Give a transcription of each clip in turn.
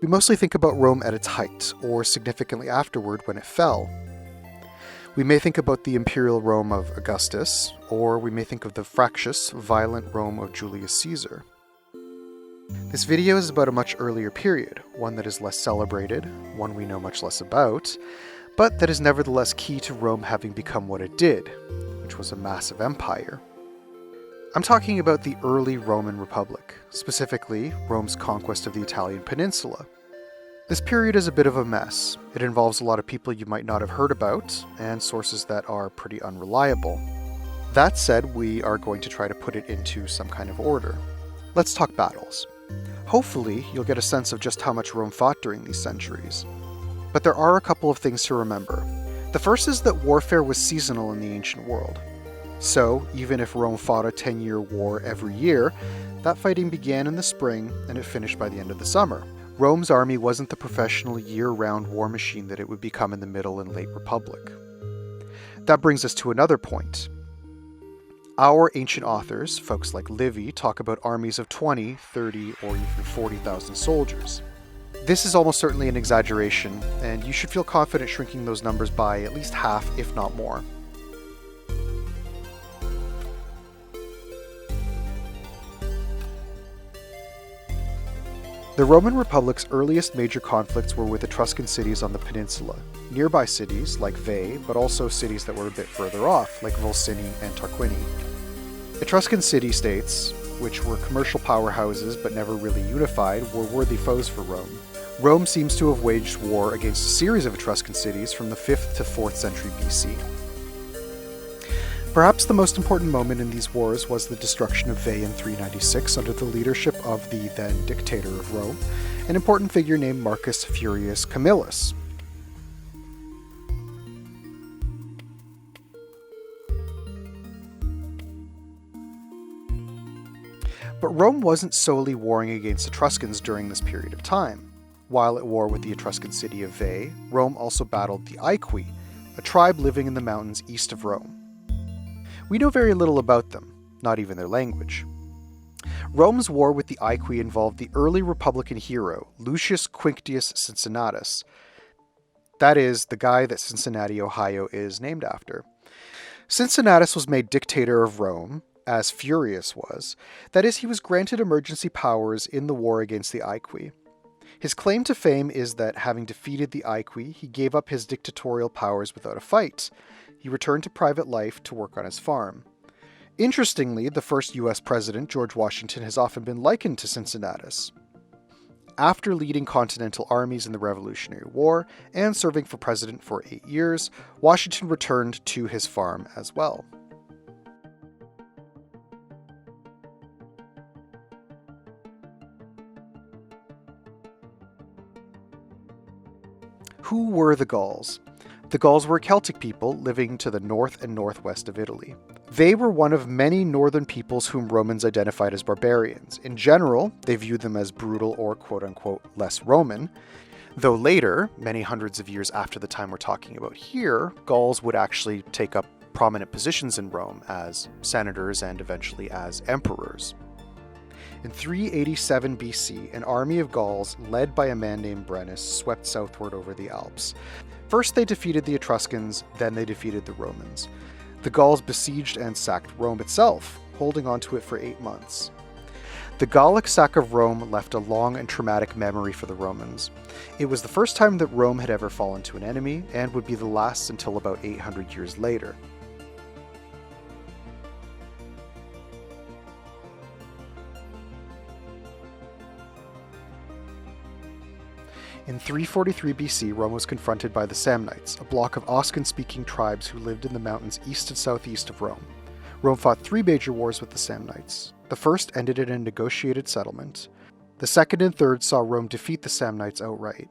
we mostly think about Rome at its height, or significantly afterward when it fell. We may think about the imperial Rome of Augustus, or we may think of the fractious, violent Rome of Julius Caesar. This video is about a much earlier period, one that is less celebrated, one we know much less about, but that is nevertheless key to Rome having become what it did, which was a massive empire. I'm talking about the early Roman Republic, specifically Rome's conquest of the Italian peninsula. This period is a bit of a mess. It involves a lot of people you might not have heard about, and sources that are pretty unreliable. That said, we are going to try to put it into some kind of order. Let's talk battles. Hopefully, you'll get a sense of just how much Rome fought during these centuries. But there are a couple of things to remember. The first is that warfare was seasonal in the ancient world. So, even if Rome fought a 10-year war every year, that fighting began in the spring and it finished by the end of the summer. Rome's army wasn't the professional year-round war machine that it would become in the Middle and Late Republic. That brings us to another point. Our ancient authors, folks like Livy, talk about armies of 20, 30, or even 40,000 soldiers. This is almost certainly an exaggeration, and you should feel confident shrinking those numbers by at least half, if not more. The Roman Republic's earliest major conflicts were with Etruscan cities on the peninsula, nearby cities like Veii, but also cities that were a bit further off, like Volsini and Tarquini. Etruscan city-states, which were commercial powerhouses but never really unified, were worthy foes for Rome. Rome seems to have waged war against a series of Etruscan cities from the 5th to 4th century BC. Perhaps the most important moment in these wars was the destruction of Veii in 396 under the leadership of the then dictator of Rome, an important figure named Marcus Furius Camillus. But Rome wasn't solely warring against Etruscans during this period of time. While at war with the Etruscan city of Veii, Rome also battled the Aequi, a tribe living in the mountains east of Rome. We know very little about them, not even their language. Rome's war with the Aequi involved the early Republican hero, Lucius Quinctius Cincinnatus. That is, the guy that Cincinnati, Ohio is named after. Cincinnatus was made dictator of Rome, as Furius was. That is, he was granted emergency powers in the war against the Aequi. His claim to fame is that, having defeated the Aequi, he gave up his dictatorial powers without a fight. He returned to private life to work on his farm. Interestingly, the first US president, George Washington, has often been likened to Cincinnatus. After leading continental armies in the Revolutionary War and serving for president for 8 years, Washington returned to his farm as well. Who were the Gauls? The Gauls were a Celtic people living to the north and northwest of Italy. They were one of many northern peoples whom Romans identified as barbarians. In general, they viewed them as brutal or quote-unquote less Roman, though later, many hundreds of years after the time we're talking about here, Gauls would actually take up prominent positions in Rome as senators and eventually as emperors. In 387 BC, an army of Gauls, led by a man named Brennus, swept southward over the Alps. First they defeated the Etruscans, then they defeated the Romans. The Gauls besieged and sacked Rome itself, holding on to it for 8 months. The Gallic sack of Rome left a long and traumatic memory for the Romans. It was the first time that Rome had ever fallen to an enemy, and would be the last until about 800 years later. In 343 BC, Rome was confronted by the Samnites, a block of Oscan-speaking tribes who lived in the mountains east and southeast of Rome. Rome fought 3 major wars with the Samnites. The first ended in a negotiated settlement. The second and third saw Rome defeat the Samnites outright.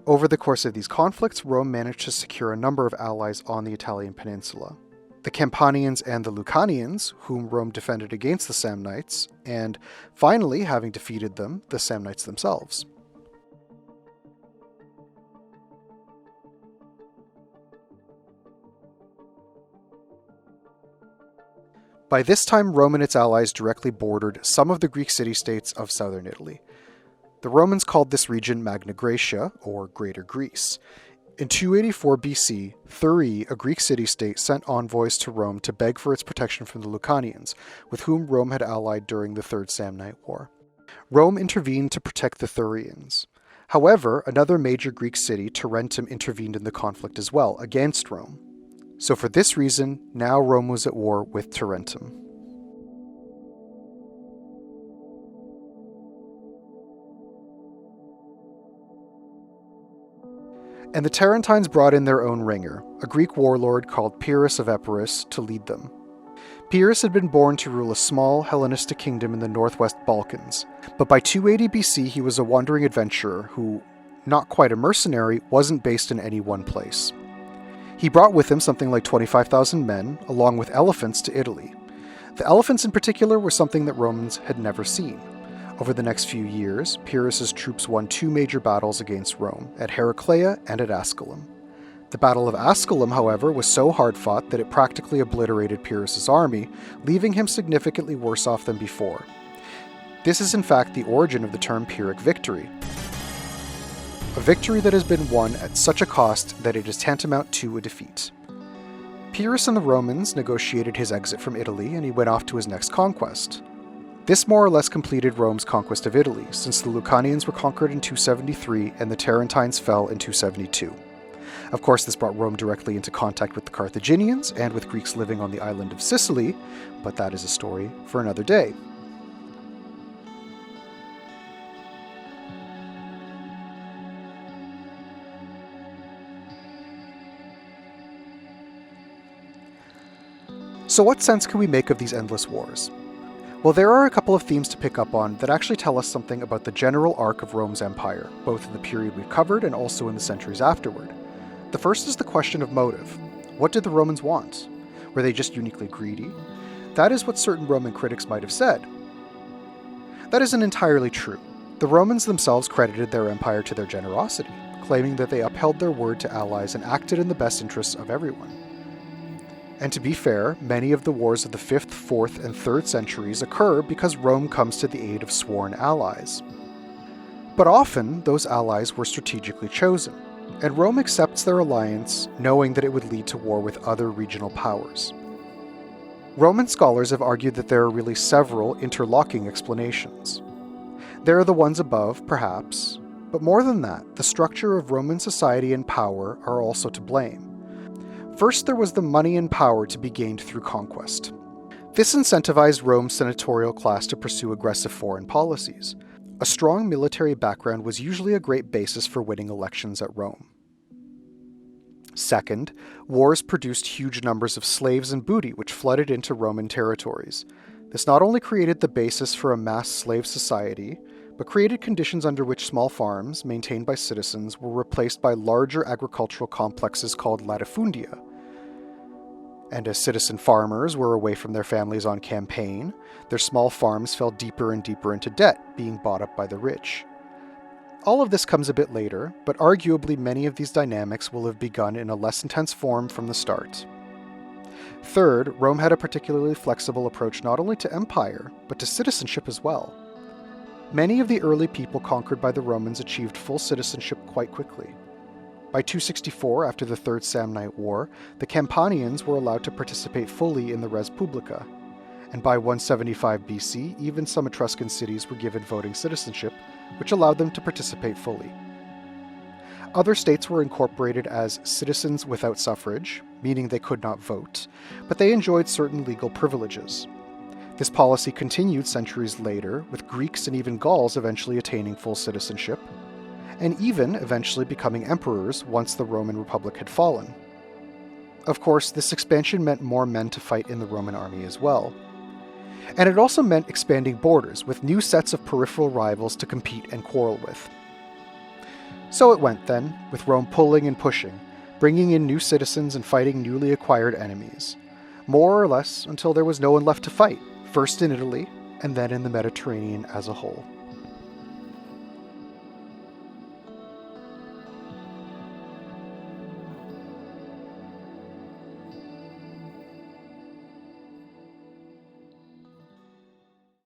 Over the course of these conflicts, Rome managed to secure a number of allies on the Italian peninsula. The Campanians and the Lucanians, whom Rome defended against the Samnites, and finally, having defeated them, the Samnites themselves. By this time, Rome and its allies directly bordered some of the Greek city-states of southern Italy. The Romans called this region Magna Graecia, or Greater Greece. In 284 BC, Thurii, a Greek city-state, sent envoys to Rome to beg for its protection from the Lucanians, with whom Rome had allied during the Third Samnite War. Rome intervened to protect the Thurians. However, another major Greek city, Tarentum, intervened in the conflict as well, against Rome. So for this reason, now Rome was at war with Tarentum. And the Tarentines brought in their own ringer, a Greek warlord called Pyrrhus of Epirus, to lead them. Pyrrhus had been born to rule a small Hellenistic kingdom in the northwest Balkans, but by 280 BC he was a wandering adventurer who, not quite a mercenary, wasn't based in any one place. He brought with him something like 25,000 men, along with elephants, to Italy. The elephants in particular were something that Romans had never seen. Over the next few years, Pyrrhus's troops won two major battles against Rome, at Heraclea and at Asculum. The Battle of Asculum, however, was so hard-fought that it practically obliterated Pyrrhus's army, leaving him significantly worse off than before. This is in fact the origin of the term Pyrrhic victory. A victory that has been won at such a cost that it is tantamount to a defeat. Pyrrhus and the Romans negotiated his exit from Italy, and he went off to his next conquest. This more or less completed Rome's conquest of Italy, since the Lucanians were conquered in 273 and the Tarentines fell in 272. Of course, this brought Rome directly into contact with the Carthaginians and with Greeks living on the island of Sicily, but that is a story for another day. So what sense can we make of these endless wars? Well, there are a couple of themes to pick up on that actually tell us something about the general arc of Rome's empire, both in the period we've covered and also in the centuries afterward. The first is the question of motive. What did the Romans want? Were they just uniquely greedy? That is what certain Roman critics might have said. That isn't entirely true. The Romans themselves credited their empire to their generosity, claiming that they upheld their word to allies and acted in the best interests of everyone. And to be fair, many of the wars of the 5th, 4th, and 3rd centuries occur because Rome comes to the aid of sworn allies. But often, those allies were strategically chosen, and Rome accepts their alliance knowing that it would lead to war with other regional powers. Roman scholars have argued that there are really several interlocking explanations. There are the ones above, perhaps, but more than that, the structure of Roman society and power are also to blame. First, there was the money and power to be gained through conquest. This incentivized Rome's senatorial class to pursue aggressive foreign policies. A strong military background was usually a great basis for winning elections at Rome. Second, wars produced huge numbers of slaves and booty which flooded into Roman territories. This not only created the basis for a mass slave society, but created conditions under which small farms, maintained by citizens, were replaced by larger agricultural complexes called latifundia. And as citizen farmers were away from their families on campaign, their small farms fell deeper and deeper into debt, being bought up by the rich. All of this comes a bit later, but arguably many of these dynamics will have begun in a less intense form from the start. Third, Rome had a particularly flexible approach not only to empire, but to citizenship as well. Many of the early people conquered by the Romans achieved full citizenship quite quickly. By 264, after the Third Samnite War, the Campanians were allowed to participate fully in the res publica, and by 175 BC, even some Etruscan cities were given voting citizenship, which allowed them to participate fully. Other states were incorporated as citizens without suffrage, meaning they could not vote, but they enjoyed certain legal privileges. This policy continued centuries later, with Greeks and even Gauls eventually attaining full citizenship, and even eventually becoming emperors once the Roman Republic had fallen. Of course, this expansion meant more men to fight in the Roman army as well. And it also meant expanding borders, with new sets of peripheral rivals to compete and quarrel with. So it went then, with Rome pulling and pushing, bringing in new citizens and fighting newly acquired enemies, more or less until there was no one left to fight, first in Italy, and then in the Mediterranean as a whole.